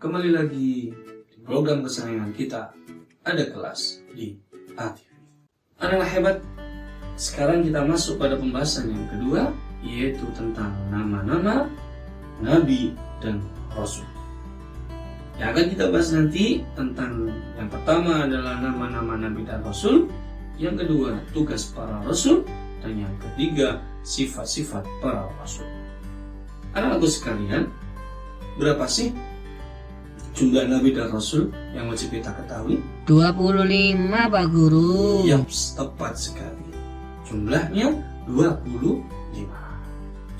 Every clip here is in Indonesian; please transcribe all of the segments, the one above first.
Kembali lagi di program kesayangan kita, Ada Kelas di ATV. Anak hebat, sekarang kita masuk pada pembahasan yang kedua, yaitu tentang nama-nama Nabi dan Rasul. Yang akan kita bahas nanti tentang yang pertama adalah nama-nama Nabi dan Rasul, yang kedua tugas para Rasul, dan yang ketiga sifat-sifat para Rasul. Anak-anakku sekalian, berapa sih jumlah Nabi dan Rasul yang wajib kita ketahui? 25 Pak Guru. Yaps, tepat sekali. Jumlahnya 25.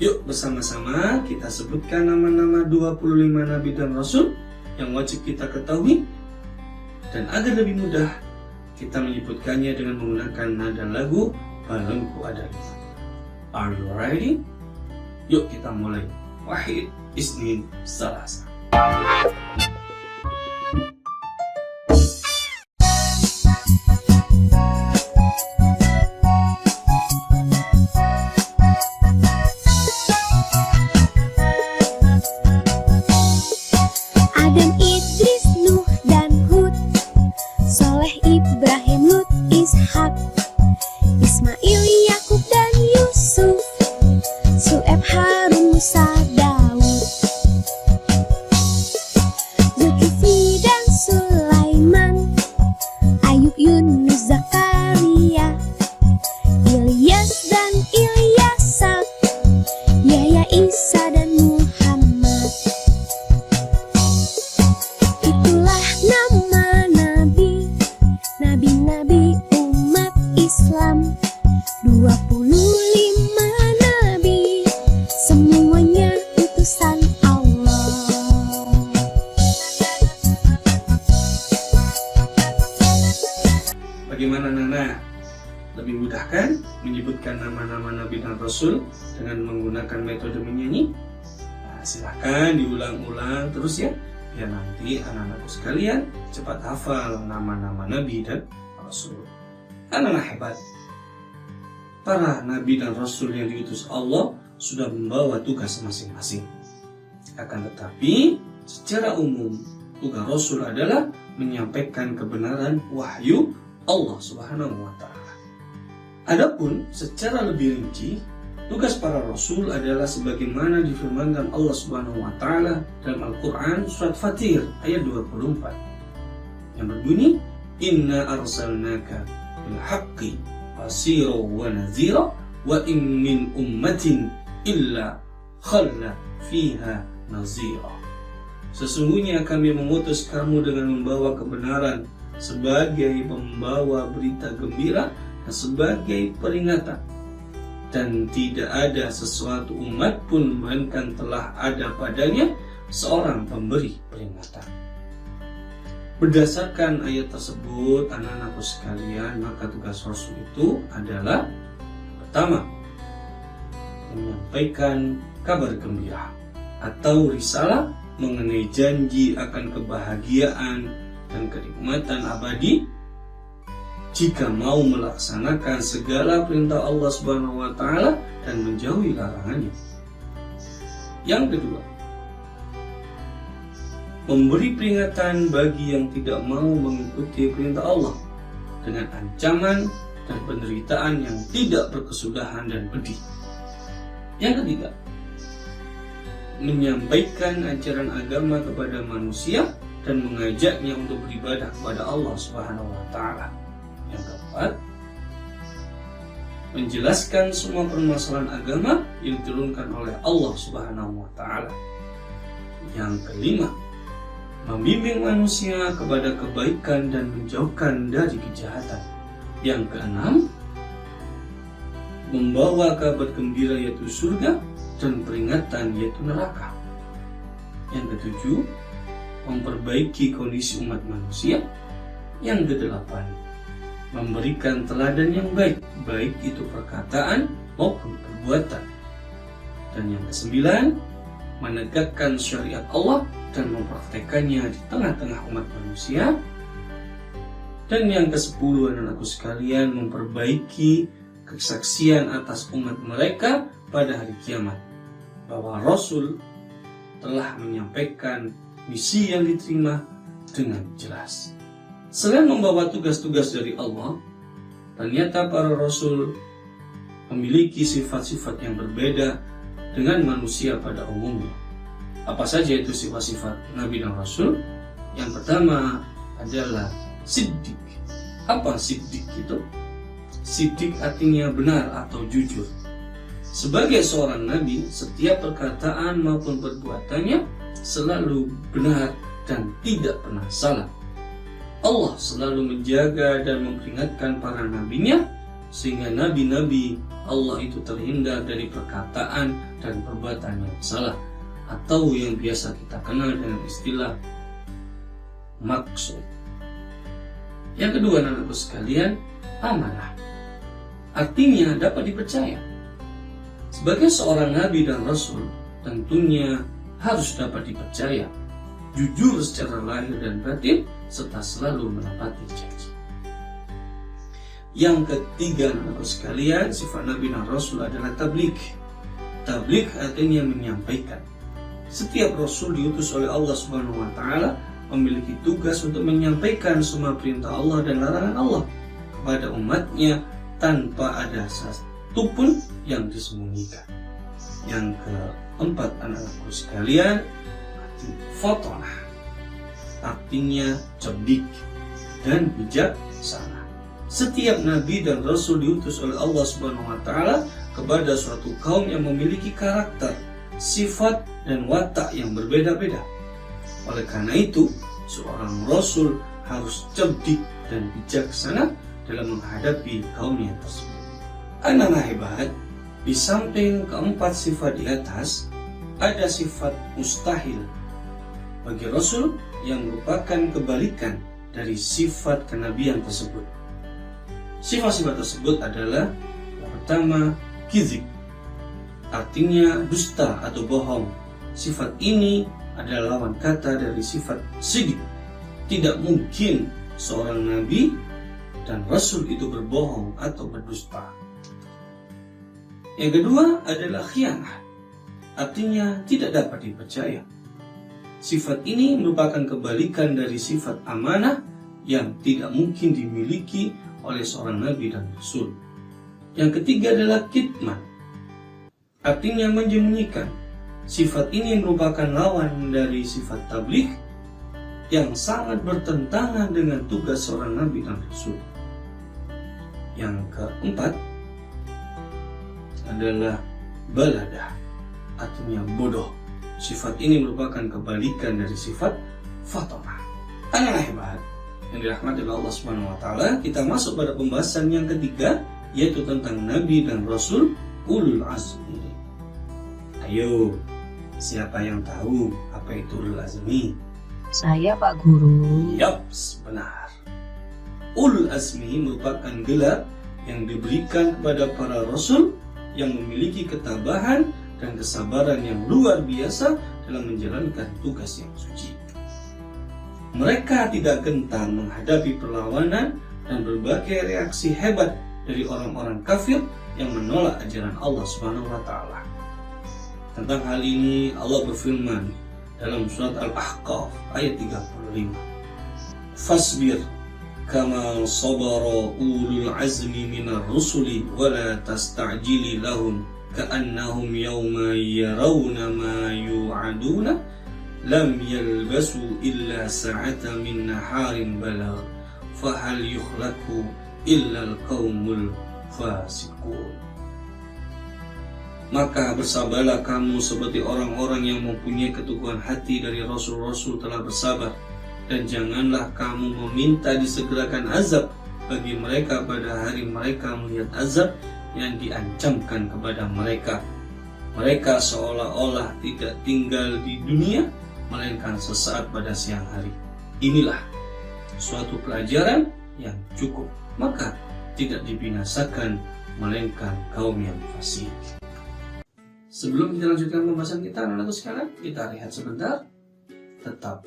Yuk bersama-sama kita sebutkan nama-nama 25 Nabi dan Rasul yang wajib kita ketahui. Dan agar lebih mudah, kita menyebutkannya dengan menggunakan nada lagu Balonku Ada Lima. Are you ready? Yuk kita mulai. Wahid, Isnin, Salasa. Adam, Idris, Nuh, dan Hud, Soleh, Ibrahim, Lut, Ishak, Ismail, Yakub, dan Yusuf, Su'eb, Harun, Musa, Daud, Zulkifli, dan Sulaiman, Ayub, Yunus, Zakaria, Ilyas, dan Ilyasa, Yahya, Isa, dan Muhammad. Itulah nama nabi, nabi-nabi umat Islam. 25 nabi, semuanya utusan Allah. Bagaimana Nana? Lebih mudah kan menyebutkan nama-nama Nabi dan Rasul dengan menggunakan metode menyanyi? Nah, silahkan diulang-ulang terus ya, biar nanti anak-anakku sekalian cepat hafal nama-nama Nabi dan Rasul. Anak-anak hebat, para Nabi dan Rasul yang diutus Allah sudah membawa tugas masing-masing. Akan tetapi, secara umum, tugas Rasul adalah menyampaikan kebenaran wahyu Allah Subhanahu wa Ta'ala. Adapun secara lebih rinci, tugas para Rasul adalah sebagaimana difirmankan Allah Subhanahu wa Ta'ala dalam Al-Quran surat Fatir ayat 24 yang berbunyi, Inna arsalnaka bil haqqi basira wa nazira wa in min ummatin illa khalla fiha nazira. Sesungguhnya kami mengutus kamu dengan membawa kebenaran sebagai pembawa berita gembira dan sebagai peringatan, dan tidak ada sesuatu umat pun melainkan telah ada padanya seorang pemberi peringatan. Berdasarkan ayat tersebut, anak-anakku sekalian, maka tugas Rasul itu adalah pertama, menyampaikan kabar gembira atau risalah mengenai janji akan kebahagiaan dan kenikmatan abadi jika mau melaksanakan segala perintah Allah Subhanahu wa Ta'ala dan menjauhi larangannya. Yang kedua, memberi peringatan bagi yang tidak mau mengikuti perintah Allah dengan ancaman dan penderitaan yang tidak berkesudahan dan pedih. Yang ketiga, menyampaikan ajaran agama kepada manusia dan mengajaknya untuk beribadah kepada Allah Subhanahu wa Ta'ala. Yang keempat, menjelaskan semua permasalahan agama yang diturunkan oleh Allah Subhanahu wa Ta'ala. Yang kelima, membimbing manusia kepada kebaikan dan menjauhkan dari kejahatan. Yang keenam, membawa kabar gembira yaitu surga dan peringatan yaitu neraka. Yang ketujuh, memperbaiki kondisi umat manusia. Yang kedelapan, memberikan teladan yang baik, baik itu perkataan maupun perbuatan. Dan yang kesembilan, menegakkan syariat Allah dan mempraktekannya di tengah-tengah umat manusia. Dan yang ke-10, anak-anakku sekalian, memperbaiki kesaksian atas umat mereka pada hari kiamat bahwa Rasul telah menyampaikan misi yang diterima dengan jelas. Selain membawa tugas-tugas dari Allah, ternyata para rasul memiliki sifat-sifat yang berbeda dengan manusia pada umumnya. Apa saja itu sifat-sifat Nabi dan Rasul? Yang pertama adalah siddiq. Apa siddiq itu? Siddiq artinya benar atau jujur. Sebagai seorang Nabi, setiap perkataan maupun perbuatannya selalu benar dan tidak pernah salah. Allah selalu menjaga dan memperingatkan para nabinya, sehingga nabi-nabi Allah itu terhindar dari perkataan dan perbuatan yang salah, atau yang biasa kita kenal dengan istilah maksud. Yang kedua, anak-anakku sekalian, amanah. Artinya dapat dipercaya. Sebagai seorang nabi dan rasul, tentunya harus dapat dipercaya, jujur secara lahir dan batin, serta selalu menepati janji. Yang ketiga, anak-anakku sekalian, sifat Nabi dan Rasul adalah tabligh. Tabligh artinya menyampaikan. Setiap Rasul diutus oleh Allah Subhanahu wa Ta'ala memiliki tugas untuk menyampaikan semua perintah Allah dan larangan Allah kepada umatnya tanpa ada satu pun yang disembunyikan. Yang keempat, anak-anakku sekalian, fatonah. Artinya cerdik dan bijaksana. Setiap nabi dan rasul diutus oleh Allah Subhanahu wa Ta'ala kepada suatu kaum yang memiliki karakter, sifat dan watak yang berbeda-beda. Oleh karena itu, seorang rasul harus cerdik dan bijaksana dalam menghadapi kaumnya tersebut. Anak-anak hebat, di samping keempat sifat di atas, ada sifat mustahil bagi rasul yang merupakan kebalikan dari sifat kenabian tersebut. Sifat-sifat tersebut adalah yang pertama, kizib, artinya dusta atau bohong. Sifat ini adalah lawan kata dari sifat sidik. Tidak mungkin seorang nabi dan rasul itu berbohong atau berdusta. Yang kedua adalah khianah, artinya tidak dapat dipercaya. Sifat ini merupakan kebalikan dari sifat amanah yang tidak mungkin dimiliki oleh seorang nabi dan rasul. Yang ketiga adalah kitman, artinya menyembunyikan. Sifat ini merupakan lawan dari sifat tabligh yang sangat bertentangan dengan tugas seorang nabi dan rasul. Yang keempat adalah baladah, artinya bodoh. Sifat ini merupakan kebalikan dari sifat fatonah. Anak hebat yang dirahmati oleh Allah Subhanahu wa Ta'ala, kita masuk pada pembahasan yang ketiga, yaitu tentang nabi dan rasul ulul azmi. Ayo, siapa yang tahu apa itu ulul azmi? Saya, Pak Guru. Yaps, benar. Ulul azmi merupakan gelar yang diberikan kepada para rasul yang memiliki ketabahan dan kesabaran yang luar biasa dalam menjalankan tugas yang suci. Mereka tidak gentar menghadapi perlawanan dan berbagai reaksi hebat dari orang-orang kafir yang menolak ajaran Allah Subhanahu wa Ta'ala. Tentang hal ini Allah berfirman dalam surat Al-Ahqaf ayat 35. Fasbir kama sabara ulul azmi minar rusuli wa la tasta'jili lahum ka'annahum yawma yarawna ma yu'aduna lam yalbasu illa sa'ata min naharin balagh fahal yukhlaku illa al-qaumul fasiqun. Maka bersabarlah kamu seperti orang-orang yang mempunyai keteguhan hati dari rasul-rasul telah bersabar, dan janganlah kamu meminta disegerakan azab bagi mereka pada hari mereka melihat azab yang diancamkan kepada mereka. Mereka seolah-olah tidak tinggal di dunia, melainkan sesaat pada siang hari. Inilah suatu pelajaran yang cukup, maka tidak dibinasakan melainkan kaum yang fasik. Sebelum kita lanjutkan pembahasan kita, anak-anakku sekalian, kita rehat sebentar. Tetap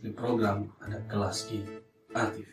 di program Ada Kelas di ATV.